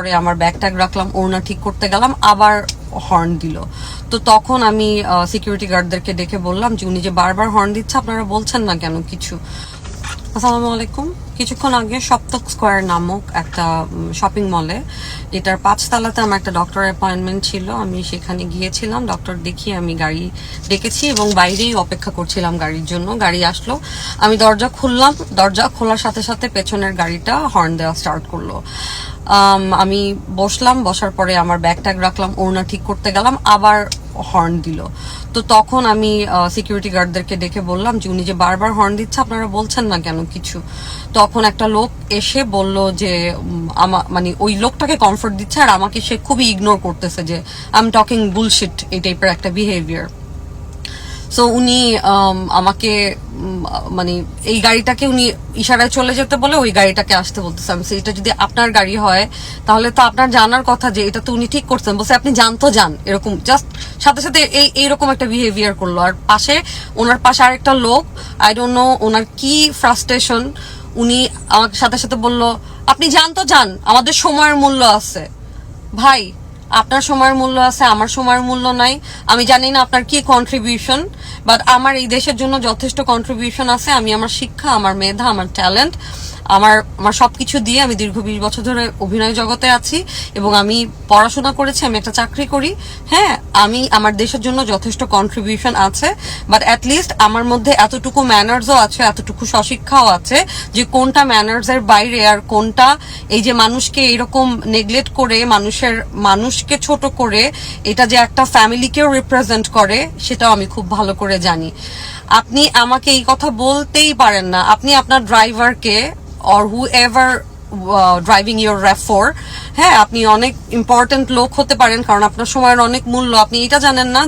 পরে আমার bag tag রাখলাম, ওড়না ঠিক করতে গেলাম, আবার হর্ন দিল। তো তখন আমি সিকিউরিটি গার্ডদেরকে ডেকে বললাম যে উনি যে বারবার হর্ন দিচ্ছে আপনারা বলছেন না কেন কিছু। আসসালামু আলাইকুম। কিছুক্ষণ আগে সপ্তক স্কোয়ার নামক একটা শপিং মলে, এটার 5 তলাতে আমার একটা ডক্টর অ্যাপয়েন্টমেন্ট ছিল, আমি সেখানে গিয়েছিলাম। ডক্টর দেখিয়ে আমি গাড়ি ডেকেছি এবং বাইরেই অপেক্ষা করছিলাম গাড়ির জন্য। গাড়ি আসলো, আমি দরজা খুললাম, দরজা খোলার সাথে সাথে পেছনের গাড়িটা হর্ন দেওয়া স্টার্ট করলো। আমি বসলাম, বসার পরে আমার ব্যাগ ট্যাগ রাখলাম, ওড়না ঠিক করতে গেলাম, আবার হর্ন দিল। তো তখন আমি সিকিউরিটি গার্ডদেরকে ডেকে বললাম যে উনি যে বারবার হর্ন দিচ্ছে আপনারা বলছেন না কেন কিছু। তখন একটা লোক এসে বলল যে মানে ওই লোকটাকে কমফোর্ট দিচ্ছে আর আমাকে সে খুবই ইগনোর করতেছে, যে আই এম টকিং বুলশিট, এই টাইপের একটা বিহেভিয়ার। সো উনি আমাকে মানে এই গাড়িটাকে উনি ইশারায় চলে যেতে বলে ওই গাড়িটাকে আসতে বলতেছে। আমি এটা যদি আপনার গাড়ি হয় তাহলে তো আপনার জানার কথা যে এটা তো উনি ঠিক করছেন, বলছে আপনি জানতো যান, এরকম জাস্ট সাথে সাথে এইরকম একটা বিহেভিয়ার করলো। আর ওনার পাশে আরেকটা লোক, আই ডোন্ট নো ওনার কি ফ্রাস্ট্রেশন, উনি আমার সাথে সাথে বলল আপনি জানতো যান, আমাদের সময়ের মূল্য আছে। ভাই, আপনার সময়ের মূল্য আছে, আমার সময়ের মূল্য নাই। আমি জানি না আপনার কি কন্ট্রিবিউশন, বাট আমার এই দেশের জন্য যথেষ্ট কন্ট্রিবিউশন আছে। আমি আমার শিক্ষা, আমার মেধা, আমার ট্যালেন্ট, আমার সবকিছু দিয়ে আমি দীর্ঘ 20 বছর ধরে অভিনয় জগতে আছি এবং আমি পড়াশোনা করেছি, আমি একটা চাকরি করি। হ্যাঁ, আমি আমার দেশের জন্য যথেষ্ট কন্ট্রিবিউশন আছে, বাট অ্যাটলিস্ট আমার মধ্যে এতটুকু ম্যানার্সও আছে, এতটুকু স্বশিক্ষাও আছে যে কোনটা ম্যানার্সের বাইরে আর কোনটা এই যে মানুষকে এরকম নেগলেক্ট করে, মানুষকে ছোট করে, এটা যে একটা ফ্যামিলিকেও রিপ্রেজেন্ট করে সেটাও আমি খুব ভালো করে জানি। আপনি আমাকে এই কথা বলতেই পারেন না। আপনি আপনার ড্রাইভারকে or whoever driving your RAV4, হ্যাঁ, আপনি অনেক ইম্পর্টেন্ট লোক হতে পারেন কারণ আপনার সময়ের অনেক মূল্য। আপনি এটা জানেন না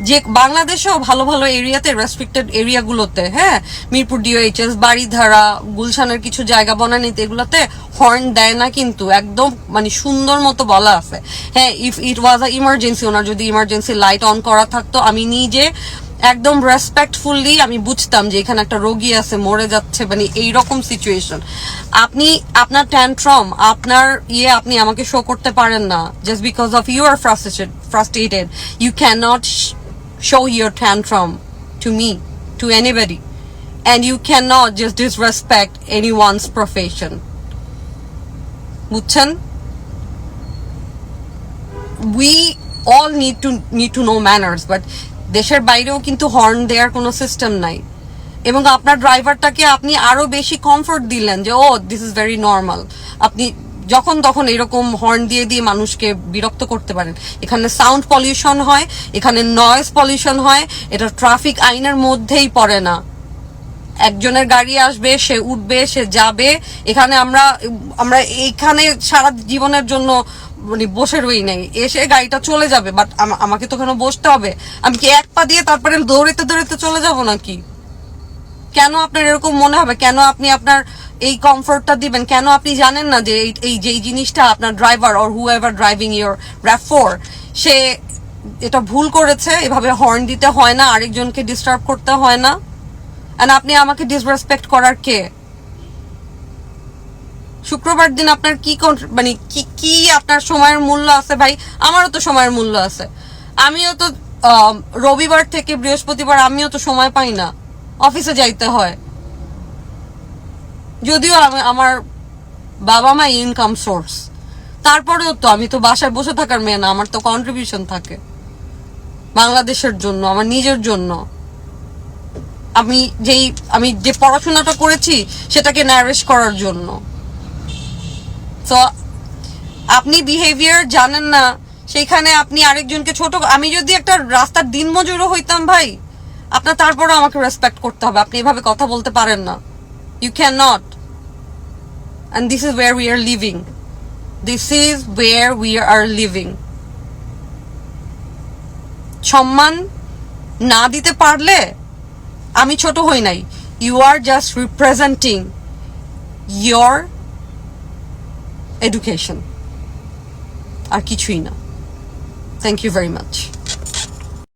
যে বাংলাদেশেও ভালো ভালো এরিয়াতে, রেস্ট্রিক্টেড এরিয়াগুলোতে, হ্যাঁ, মিরপুর DOHS, বাড়িধারা, গুলশানের কিছু জায়গা বনানীতে, এগুলোতে হর্ন দেয় না, কিন্তু একদম মানে সুন্দর মতো বলা আছে। হ্যাঁ, if it was a emergency, ওনার যদি ইমার্জেন্সি লাইট অন করা থাকতো, আমি নিজে একদম রেসপেক্টফুলি আমি বুঝতাম যে এখানে একটা রোগী আছে, মরে যাচ্ছে, মানে এইরকম সিচুয়েশন। আপনি আপনার ট্যান্ট্রাম, আপনার আপনি আমাকে শো করতে পারেন না। Just because of you are frustrated, you can not show your tantrum to me, to anybody, and you cannot just disrespect anyone's profession. বুঝছেন? We all need to know manners, but দেশের বাইরেও কিন্তু horn দেওয়ার কোনো system নাই। এবং আপনার ড্রাইভারটাকে আপনি আরো বেশি কমফোর্ট দিলেন যে ও দিস ইজ ভেরি নর্মাল। আপনি যখন তখন এরকম হর্ন দিয়ে দিয়ে মানুষকে বিরক্ত করতে পারেন। এখানে সাউন্ড পলিউশন হয়, এখানে নয়েজ পলিউশন হয়, এটা ট্রাফিক আইনের মধ্যেই পড়ে না। একজনের গাড়ি আসবে, সে উঠবে, সে যাবে। এখানে আমরা এইখানে সারা জীবনের জন্য মানে বসে রই নাই, এসে গাড়িটা চলে যাবে, বাট আমাকে তো ওখানে বসতে হবে। আমি কি এক পা দিয়ে তারপরে দৌড়াতে দৌড়াতে চলে যাব নাকি? কেন আপনার এরকম মনে হবে? কেন আপনি আপনার এই কমফোর্টটা দিবেন? কেন আপনি জানেন না যে এই যে জিনিসটা আপনার driver or whoever driving your RAV4, সে এটা ভুল করেছে, এভাবে হর্ন দিতে হয় না, আরেকজনকে ডিস্টার্ব করতে হয় না। এন্ড আপনি আমাকে ডিসরেসপেক্ট করার কে? শুক্রবার দিন আপনার কি মানে কি আপনার সময়ের মূল্য আছে ভাই? আমারও তো সময়ের মূল্য আছে। আমিও তো রবিবার থেকে বৃহস্পতিবার আমিও তো সময় পাই না, অফিসে যাইতে হয়। যদিও আমার বাবা মা ইনকাম সোর্স, তারপরেও তো আমি তো বাসায় বসে থাকার মেয়ে না, আমার তো কন্ট্রিবিউশন থাকে বাংলাদেশের জন্য, আমার নিজের জন্য। আমি যে পড়াশোনাটা করেছি সেটাকে নারিশ করার জন্য। তো আপনি বিহেভিয়ার জানেন না, সেখানে আপনি আরেকজনকে ছোট। আমি যদি একটা রাস্তার দিনমজুরও হইতাম ভাই, আপনার তারপরও আমাকে রেসপেক্ট করতে হবে। আপনি এভাবে কথা বলতে পারেন না, you can not. And this is where we are living. This is where we are living. সম্মান না দিতে পারলে আমি ছোট হই নাই। You are just representing your education. আর কিছুই না। Thank you very much.